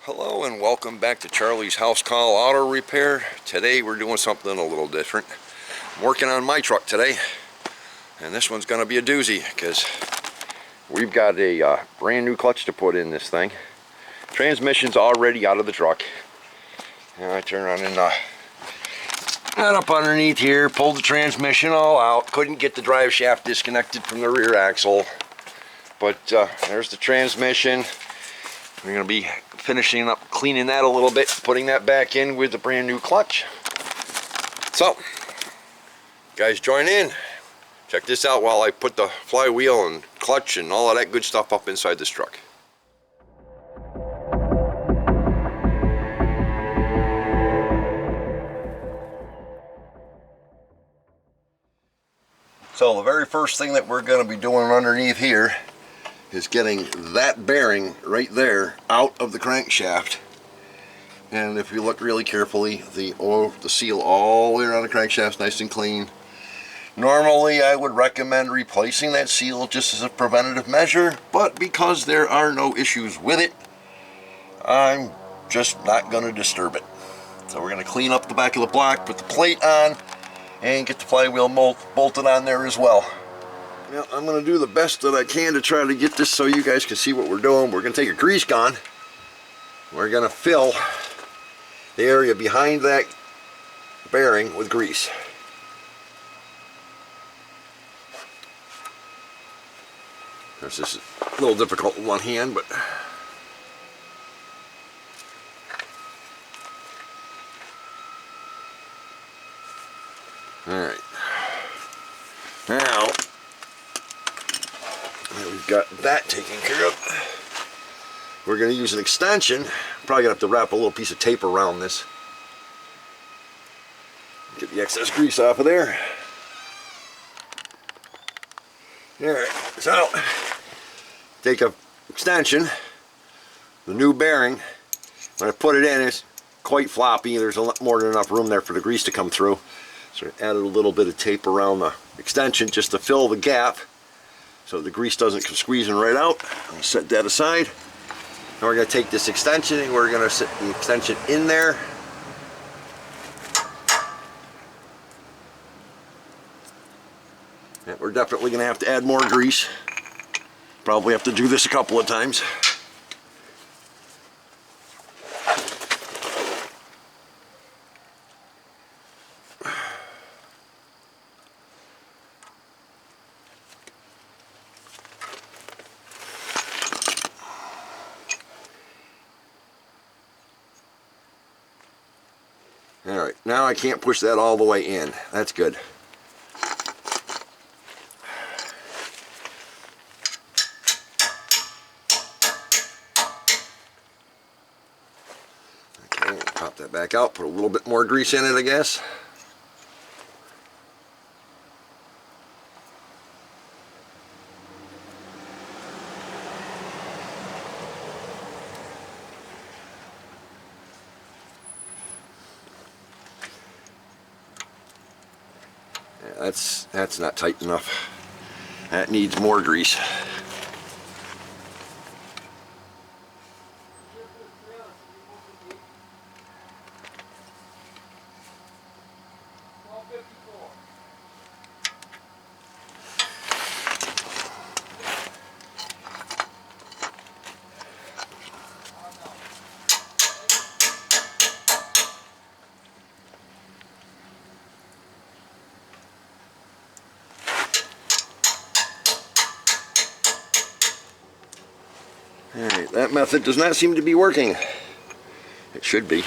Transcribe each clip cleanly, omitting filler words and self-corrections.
Hello and welcome back to Charlie's House Call Auto Repair. Today we're doing something a little different. I'm working on my truck today, and this one's going to be a doozy because we've got a brand new clutch to put in this thing. Transmission's already out of the truck. And I turn on and got up underneath here, pulled the transmission all out. Couldn't get the drive shaft disconnected from the rear axle, but there's the transmission. We're going to be finishing up cleaning that a little bit, putting that back in with the brand new clutch. So, guys, join in. Check this out while I put the flywheel and clutch and all of that good stuff up inside this truck. So the very first thing that we're going to be doing underneath here is getting that bearing right there out of the crankshaft. And if you look really carefully, the seal all the way around the crankshaft's nice and clean. Normally I would recommend replacing that seal just as a preventative measure, but because there are no issues with it, I'm just not going to disturb it. So we're going to clean up the back of the block, put the plate on, and get the flywheel bolted on there as well. Now, I'm going to do the best that I can to try to get this so you guys can see what we're doing. We're going to take a grease gun. We're going to fill the area behind that bearing with grease. Of course, this is a little difficult with one hand, but alright. Now, we've got that taken care of. We're going to use an extension. Probably going to have to wrap a little piece of tape around this. Get the excess grease off of there. Alright, so take a extension, the new bearing. When I put it in, it's quite floppy. There's more than enough room there for the grease to come through. So I added a little bit of tape around the extension just to fill the gap so the grease doesn't come squeezing right out. I'm going to set that aside. Now we're going to take this extension and we're going to set the extension in there. And we're definitely going to have to add more grease. Probably have to do this a couple of times. Alright, now I can't push that all the way in. That's good. Okay, pop that back out, put a little bit more grease in it, I guess. That's not tight enough. That needs more grease. Alright, that method does not seem to be working. It should be.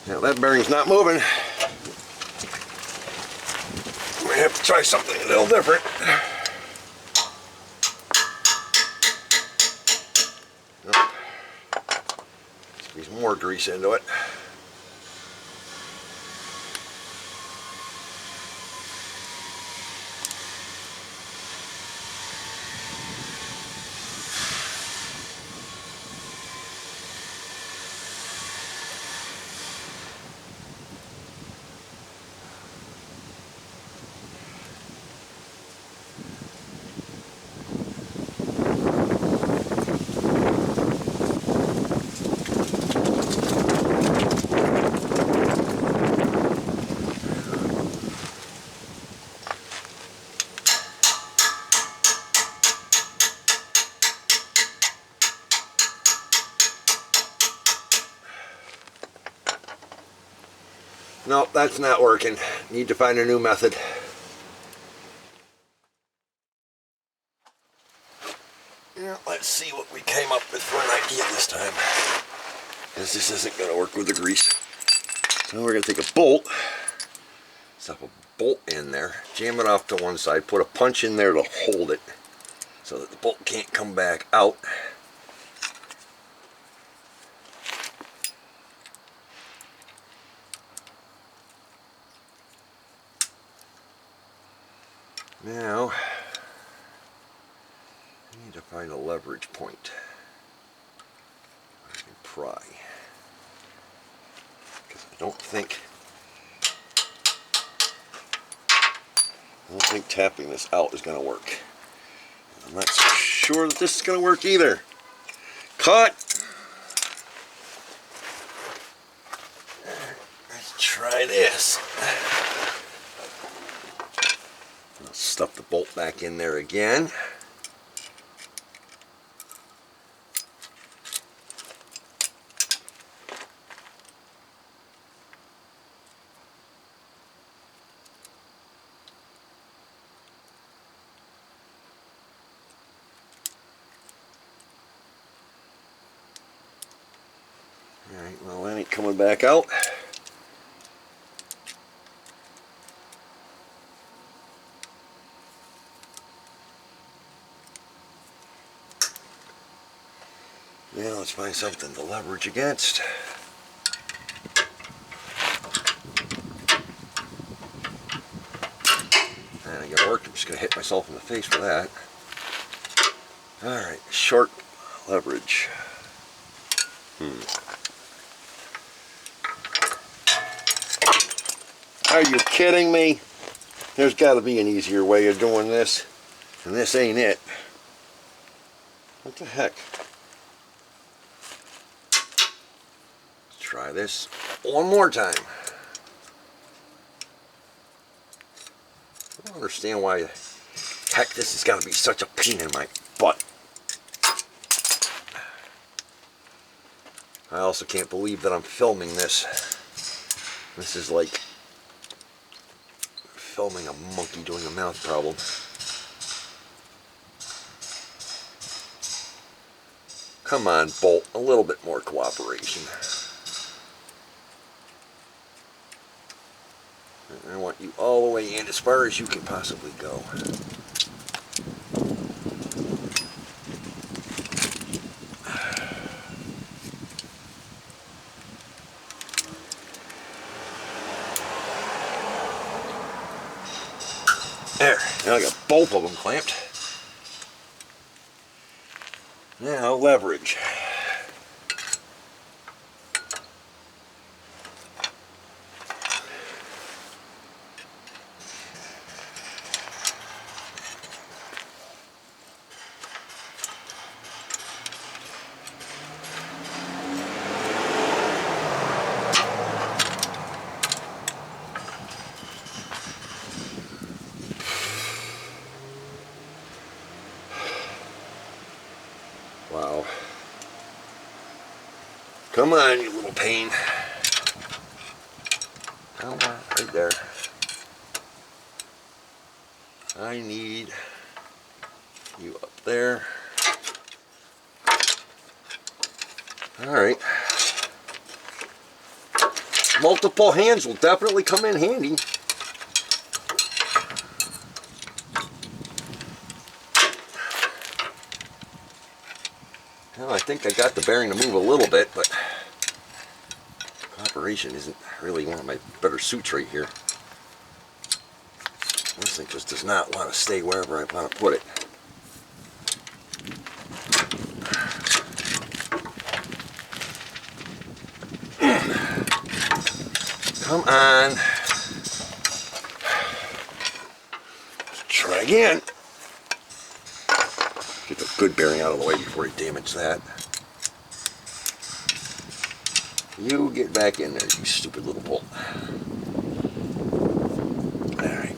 Now that bearing's not moving. try something a little different. Squeeze more grease into it. Nope, that's not working. Need to find a new method. Yeah, let's see what we came up with for an idea this time. Because this isn't going to work with the grease. So we're going to take a bolt, stuff a bolt in there, jam it off to one side, put a punch in there to hold it so that the bolt can't come back out. Now, I need to find a leverage point. I can pry. Because I don't think tapping this out is going to work. I'm not so sure that this is going to work either. Cut! Let's try this. I'll stuff the bolt back in there again. Alright, well that ain't coming back out. Now let's find something to leverage against. That ain't gonna work. I'm just gonna hit myself in the face for that. Alright, short leverage. Are you kidding me? There's got to be an easier way of doing this, and this ain't it. What the heck? Let's try this one more time. I don't understand why the heck this has got to be such a pain in my butt. I also can't believe that I'm filming this. This is like filming a monkey doing a mouth problem. Come on, bolt, a little bit more cooperation. I want you all the way in as far as you can possibly go. There, now I got both of them clamped. Now leverage. Wow. Come on, you little pain. Come on, right there. I need you up there. Alright. Multiple hands will definitely come in handy. think I got the bearing to move a little bit, but operation isn't really one of my better suits right here. This thing just does not want to stay wherever I want to put it. Come on. Let's try again. Get the good bearing out of the way before I damage that. You get back in there, you stupid little bolt. Alright.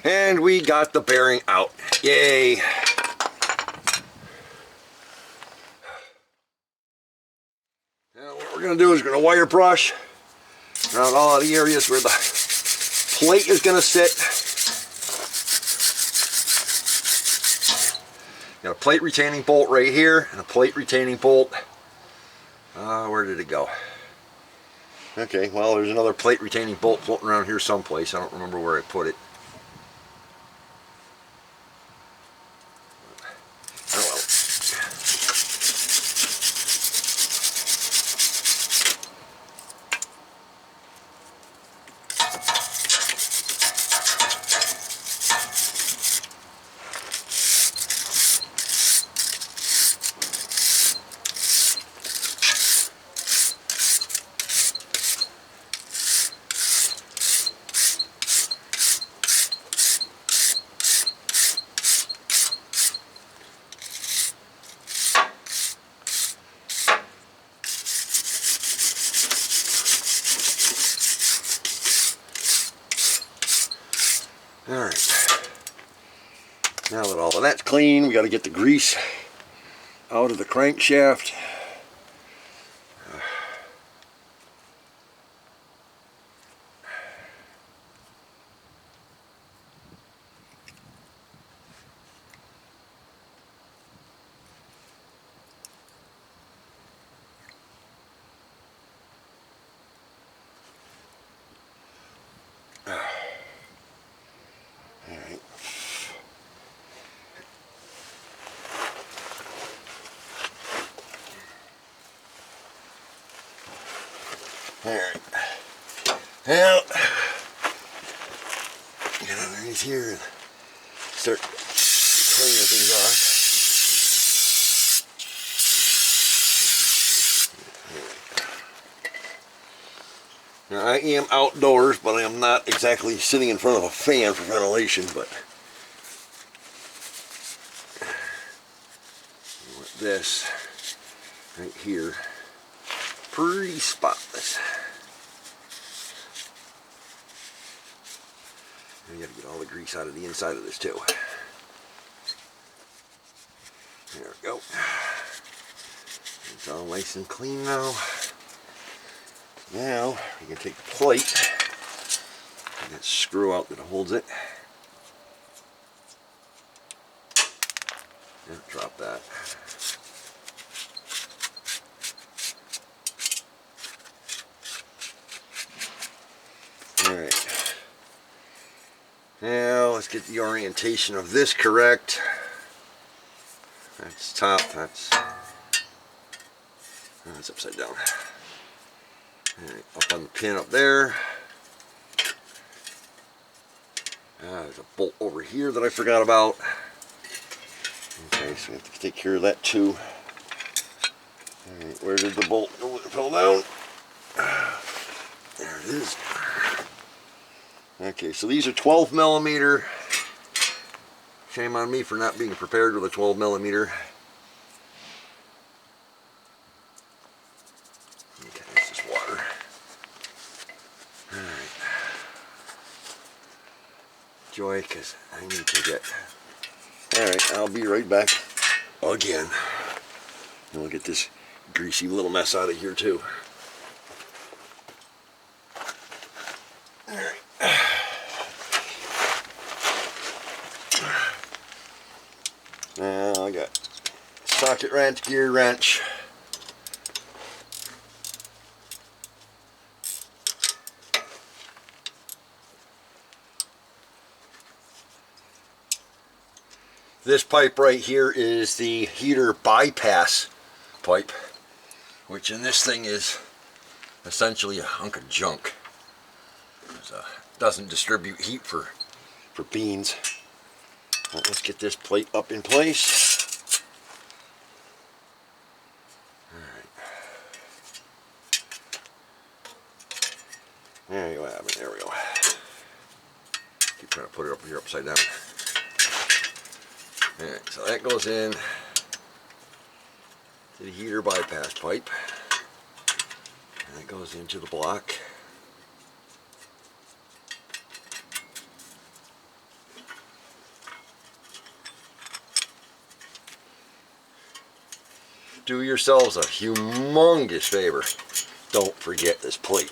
And we got the bearing out. Yay! Now what we're going to do is we're going to wire brush around all of the areas where the plate is going to sit. Got a plate retaining bolt right here and a plate retaining bolt. Where did it go? Okay, well there's another plate retaining bolt floating around here someplace. I don't remember where I put it. Alright, now that all of that's clean, we got to get the grease out of the crankshaft. Alright, now get underneath here and start cleaning things off. Now I am outdoors, but I am not exactly sitting in front of a fan for ventilation, but with this right here, pretty spotless. And you gotta get all the grease out of the inside of this too. There we go. It's all nice and clean now. Now you can take the plate and that screw out that holds it. And drop that. Alright. Now let's get the orientation of this correct. That's top, that's upside down. Alright, up on the pin up there. There's a bolt over here that I forgot about. Okay, so we have to take care of that too. Alright, where did the bolt go? It fell down. There it is. Okay, so these are 12 millimeter. Shame on me for not being prepared with a 12 millimeter. Okay, it's just water. Alright. Joy, because I need to get. Alright, I'll be right back again. And we'll get this greasy little mess out of here too. Alright. Now I got socket wrench, gear wrench. This pipe right here is the heater bypass pipe, which in this thing is essentially a hunk of junk. It doesn't distribute heat for beans. Well, let's get this plate up in place. Alright. There you have it. There we go. Keep trying to put it up here upside down. Alright, so that goes in to the heater bypass pipe. And that goes into the block. Do yourselves a humongous favor. Don't forget this plate.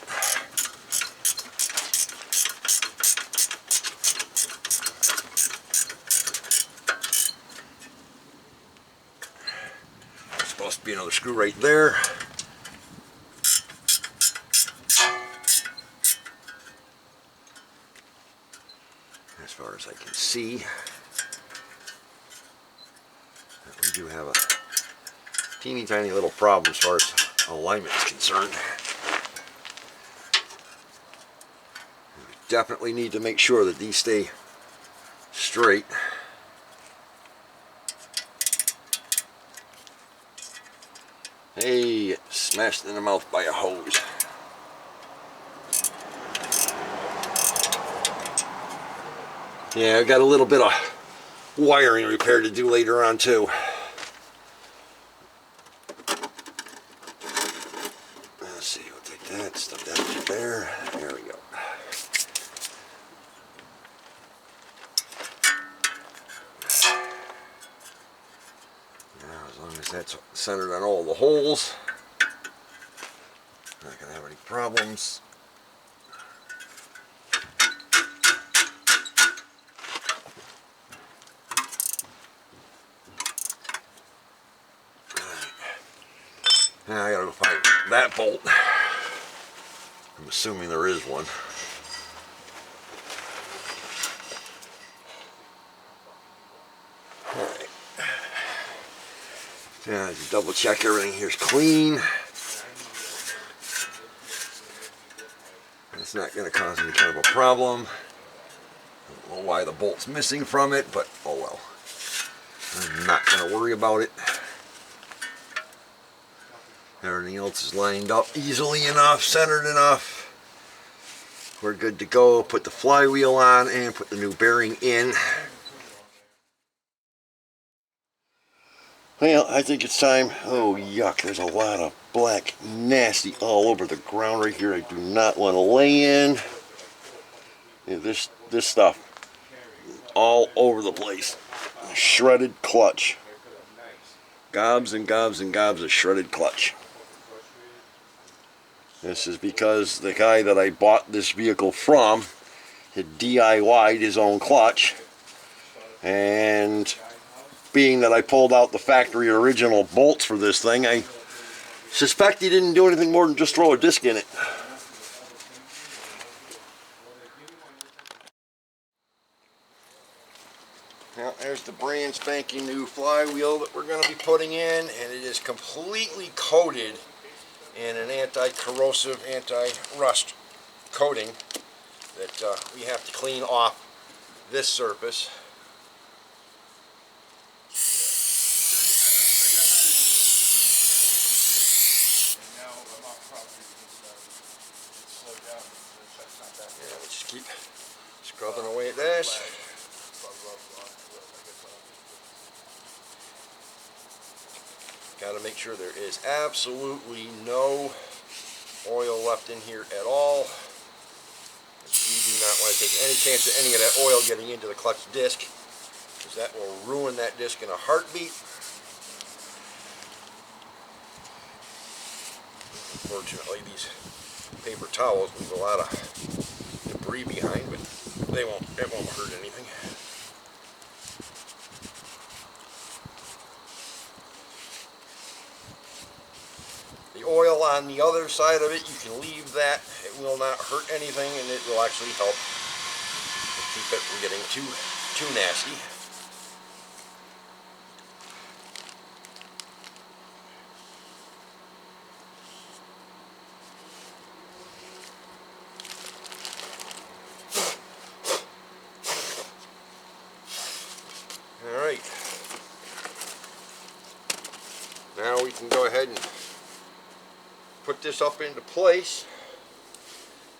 There's supposed to be another screw right there. As far as I can see, we do have a teeny tiny little problem as far as alignment is concerned. We definitely need to make sure that these stay straight. Hey, smashed in the mouth by a hose. Yeah, I got a little bit of wiring repair to do later on too. Let's see, we'll take that, stuff that in there. There we go. Now, as long as that's centered on all the holes, not gonna have any problems. Now I gotta go find that bolt. I'm assuming there is one. Alright. Now just double check everything here's clean. It's not gonna cause any kind of a problem. I don't know why the bolt's missing from it, but oh well. I'm not gonna worry about it. Everything else is lined up easily enough, centered enough. We're good to go. Put the flywheel on and put the new bearing in. Well, I think it's time. Oh, yuck. There's a lot of black nasty all over the ground right here. I do not want to lay in. Yeah, this stuff all over the place. Shredded clutch. Gobs and gobs and gobs of shredded clutch. This is because the guy that I bought this vehicle from had DIY'd his own clutch, and being that I pulled out the factory original bolts for this thing, I suspect he didn't do anything more than just throw a disc in it. Now there's the brand spanking new flywheel that we're going to be putting in, and it is completely coated in an anti-corrosive, anti-rust coating that we have to clean off this surface. Yeah, we'll just keep scrubbing away at this. Got to make sure there is absolutely no oil left in here at all. We do not want to take any chance of any of that oil getting into the clutch disc, because that will ruin that disc in a heartbeat. Unfortunately, these paper towels leave a lot of debris behind, but it won't hurt anything. oil on the other side of it, you can leave that. It will not hurt anything, and it will actually help to keep it from getting too nasty. All right. Now we can go ahead and put this up into place.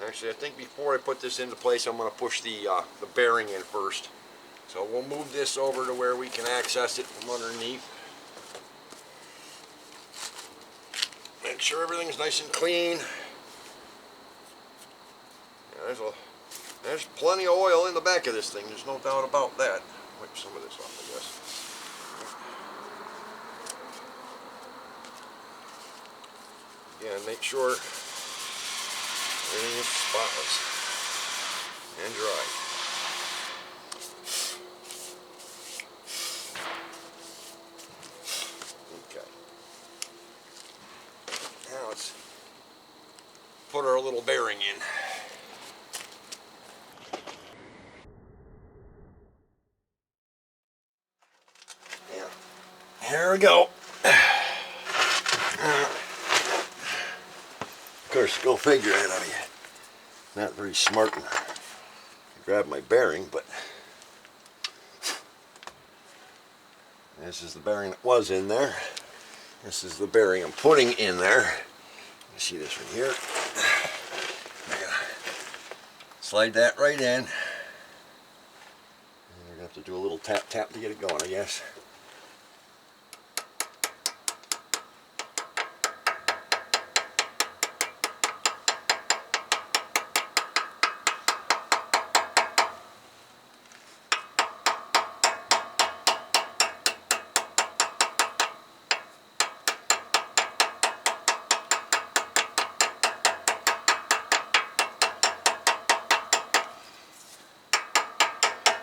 Actually, I think before I put this into place, I'm going to push the bearing in first. So we'll move this over to where we can access it from underneath. Make sure everything's nice and clean. Yeah, there's plenty of oil in the back of this thing. There's no doubt about that. Wipe some of this off, I guess. Again, make sure everything is spotless and dry. Okay. Now let's put our little bearing in. Yeah. Here we go. Of course, go figure it. I mean, not very smart to grab my bearing, but this is the bearing that was in there. This is the bearing I'm putting in there. You see this right here. Slide that right in. And we're gonna have to do a little tap to get it going, I guess.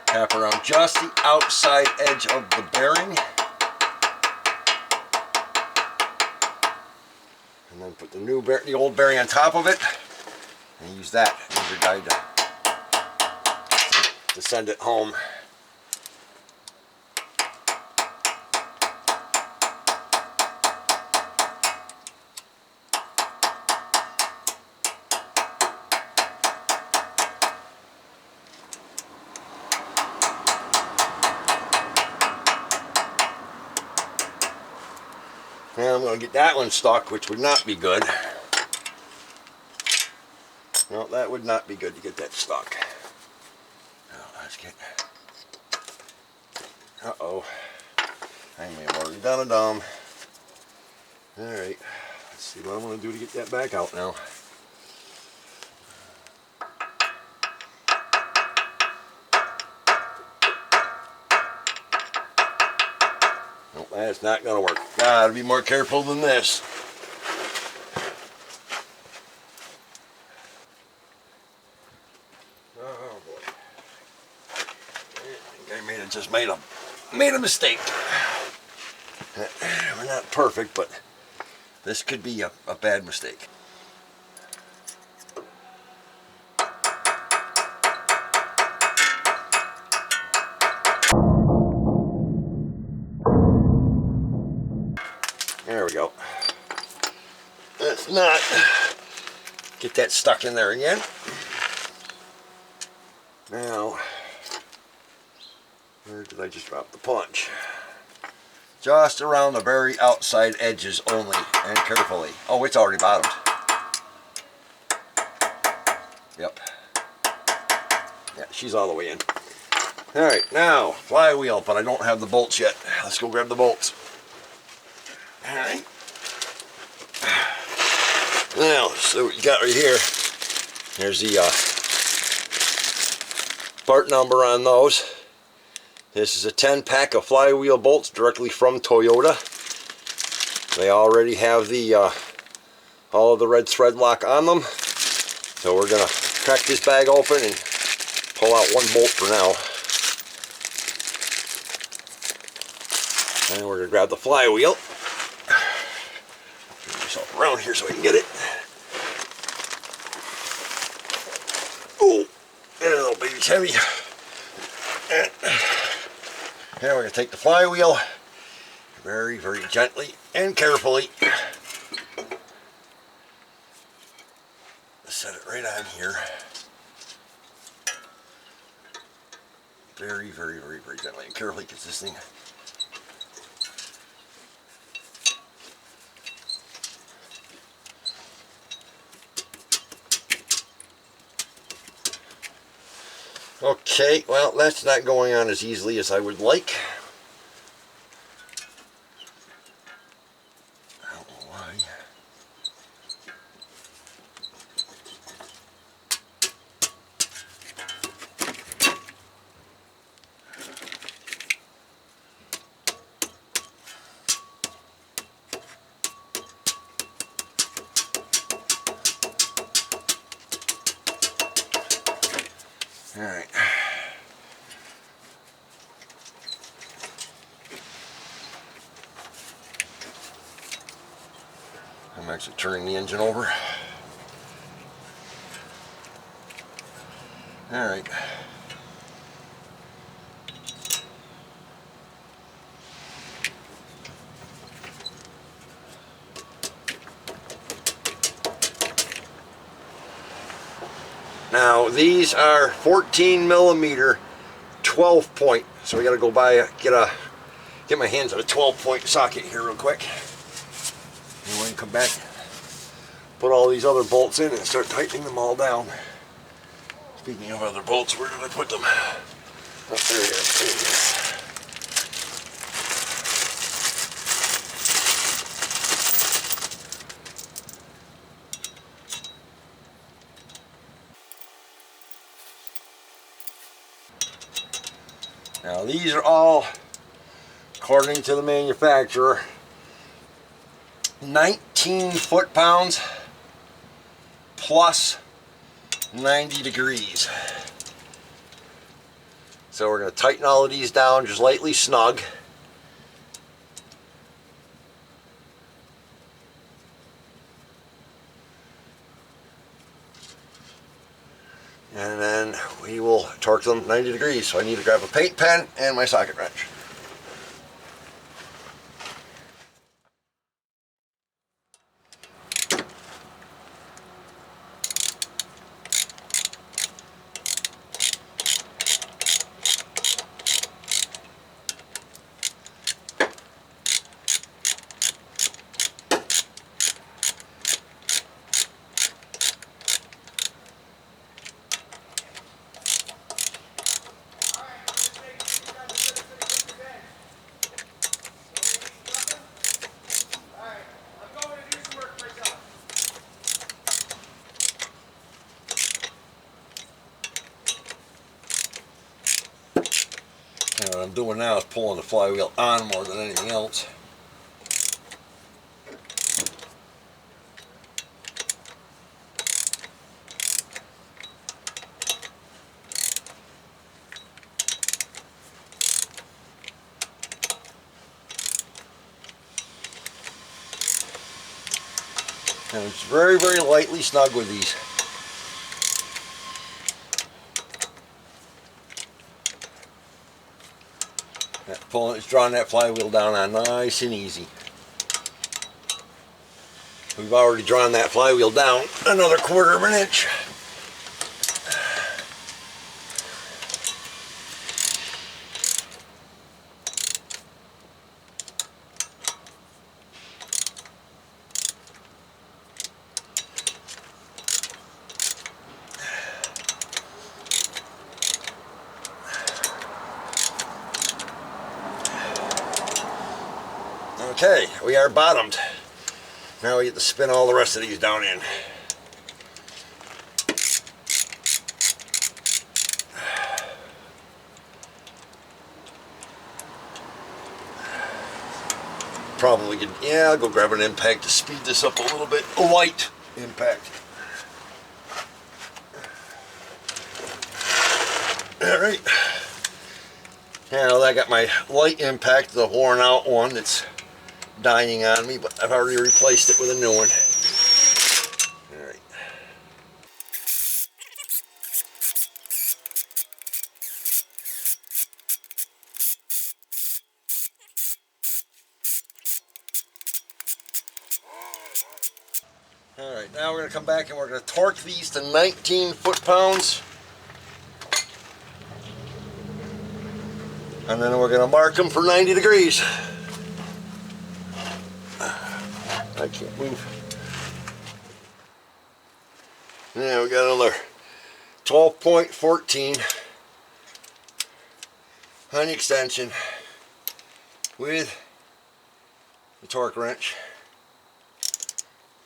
Tap around just the outside edge of the bearing. And then put the old bearing on top of it. And use that as your guide to send it home. Now I'm going to get that one stuck, which would not be good. No, that would not be good to get that stuck. Now let's get... Uh-oh. I may have already done a dumb. Alright, let's see what I'm going to do to get that back out now. Nope, that's not going to work. Gotta be more careful than this. Oh boy. I think I just made a mistake. We're not perfect, but this could be a bad mistake. There we go. Let's not get that stuck in there again. Now, where did I just drop the punch? Just around the very outside edges only, and carefully. Oh, it's already bottomed. Yep. Yeah, she's all the way in. Alright, now, flywheel, but I don't have the bolts yet. Let's go grab the bolts. Alright. Now, so what you got right here, there's the part number on those. This is a 10-pack of flywheel bolts directly from Toyota. They already have the all of the red thread lock on them. So we're gonna crack this bag open and pull out one bolt for now. And we're gonna grab the flywheel. myself around here so I can get it. Oh, that little baby's heavy. And now we're going to take the flywheel very, very gently and carefully. Set it right on here. Very, very, very, very gently and carefully, because this thing. Okay, well, that's not going on as easily as I would like. I don't know why. All right. I'm actually turning the engine over. All right. Now these are 14 millimeter 12 point, so we got to go buy get my hands on a 12 point socket here real quick. And when we come back, put all these other bolts in and start tightening them all down. Speaking of other bolts, where did I put them? Oh, there it is. There it is. Now these are all, according to the manufacturer, 19 foot-pounds plus 90 degrees. So we're going to tighten all of these down just lightly snug. And then we will torque them 90 degrees. So I need to grab a paint pen and my socket wrench. And what I'm doing now is pulling the flywheel on more than anything else. And it's very, very lightly snug with these. It's drawing that flywheel down on nice and easy. We've already drawn that flywheel down another 1/4 of an inch. Okay, we are bottomed. Now we get to spin all the rest of these down in. Probably could, yeah, I'll go grab an impact to speed this up a little bit. A light impact. Alright. Now I got my light impact, the worn out one that's dying on me, but I've already replaced it with a new one. All right. All right, now we're going to come back and we're going to torque these to 19 foot-pounds. And then we're going to mark them for 90 degrees. I can't move. Now we got another 12.14 on the extension with the torque wrench.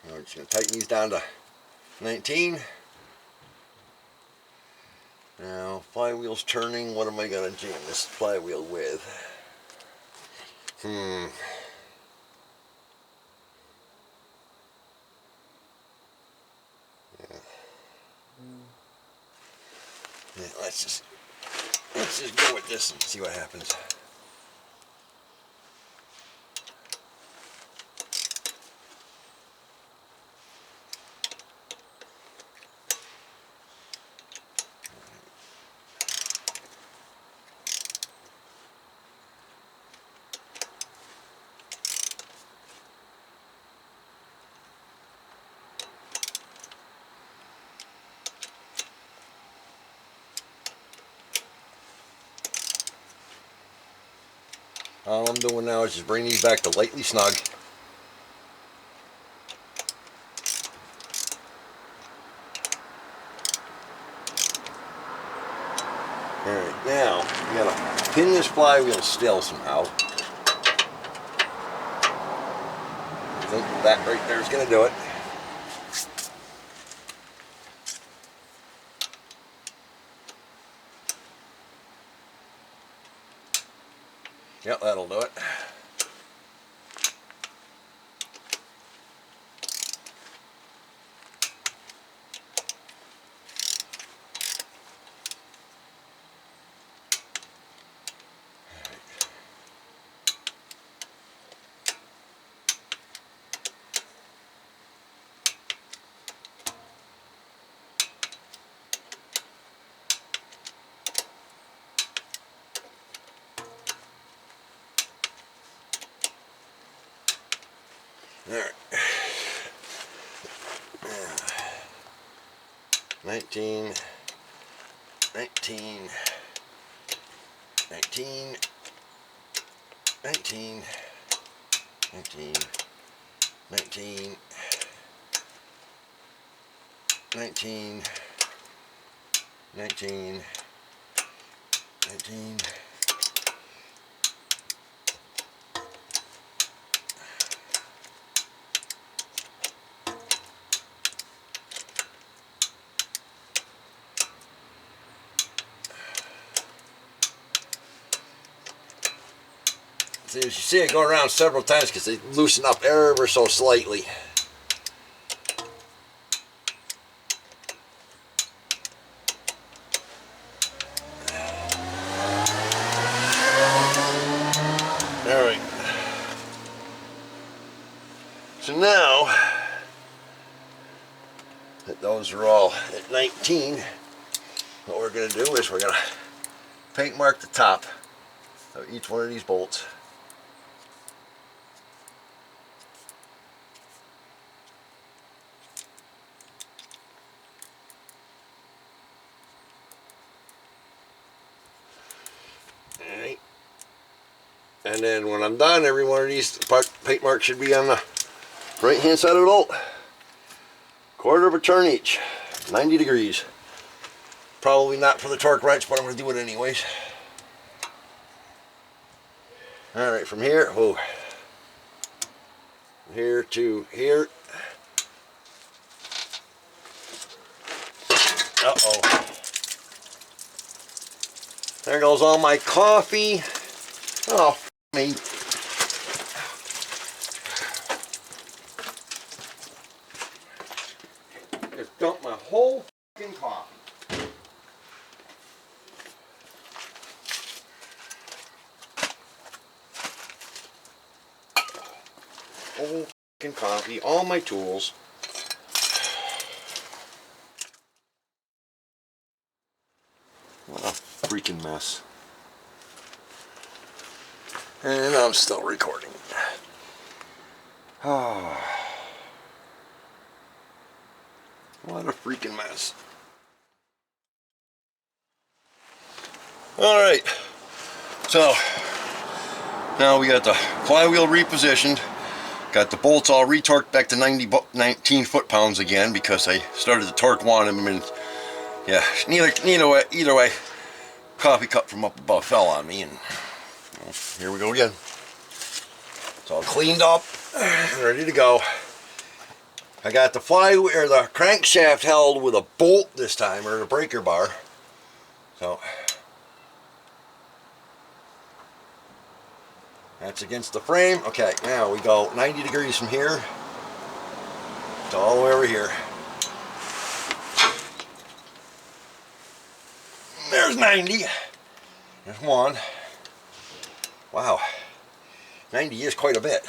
Now we're just going to tighten these down to 19. Now, flywheel's turning. What am I going to jam this flywheel with? Yeah, let's just go with this and see what happens. All I'm doing now is just bring these back to lightly snug. Alright, now we gotta pin this flywheel still somehow. I think that right there is gonna do it. Yep, that'll do it. Alright. 19, 19, 19, 19, 19, 19, 19, 19, 19. So as you see it go around several times because they loosen up ever so slightly. Alright. So now that those are all at 19, what we're going to do is we're going to paint mark the top of each one of these bolts. Alright. And then when I'm done, every one of these paint marks should be on the right hand side of the bolt. Quarter of a turn each, 90 degrees. Probably not for the torque wrench, but I'm going to do it anyways. Alright, from here, whoa, here to here. Uh-oh. There goes all my coffee. Oh, me. Just dumped my whole fucking coffee. whole fucking coffee, all my tools. What a freaking mess. And I'm still recording. Oh, what a freaking mess. Alright, so now we got the flywheel repositioned, got the bolts all retorqued back to 19 foot-pounds again because I started to torque one of them, and yeah, either way, coffee cup from up above fell on me, and well, here we go again. It's all cleaned up and ready to go. I got the flywheel or the crankshaft held with a bolt this time, or a breaker bar. So that's against the frame. Okay, now we go 90 degrees from here to all the way over here. There's 90. There's one. Wow, 90 is quite a bit.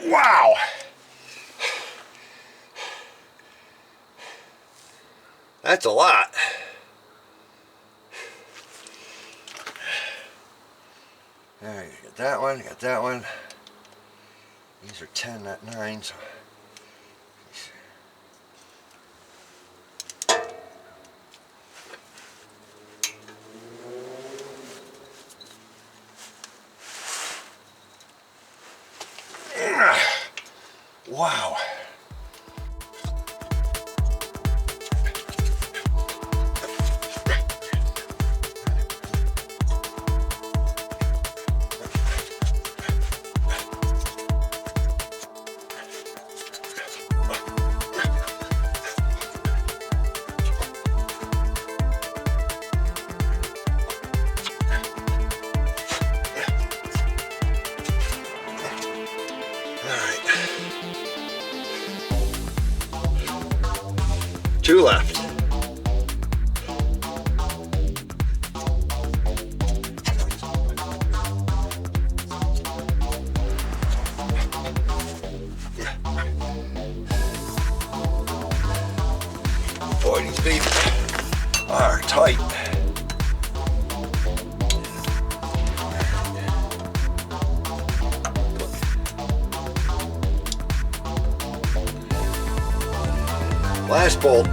Wow. That's a lot. Alright, got that one, got that one. These are 10, not 9, so wow. Two left. Boy, these babies are tight. Last bolt.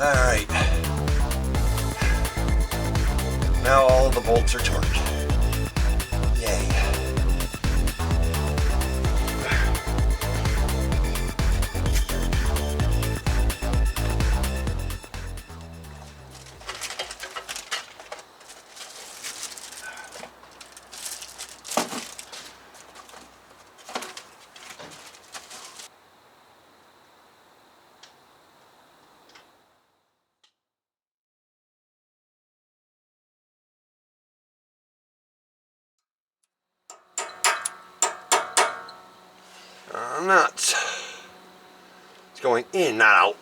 Alright. Now all of the bolts are torqued. Yay. Nuts. It's going in, not out.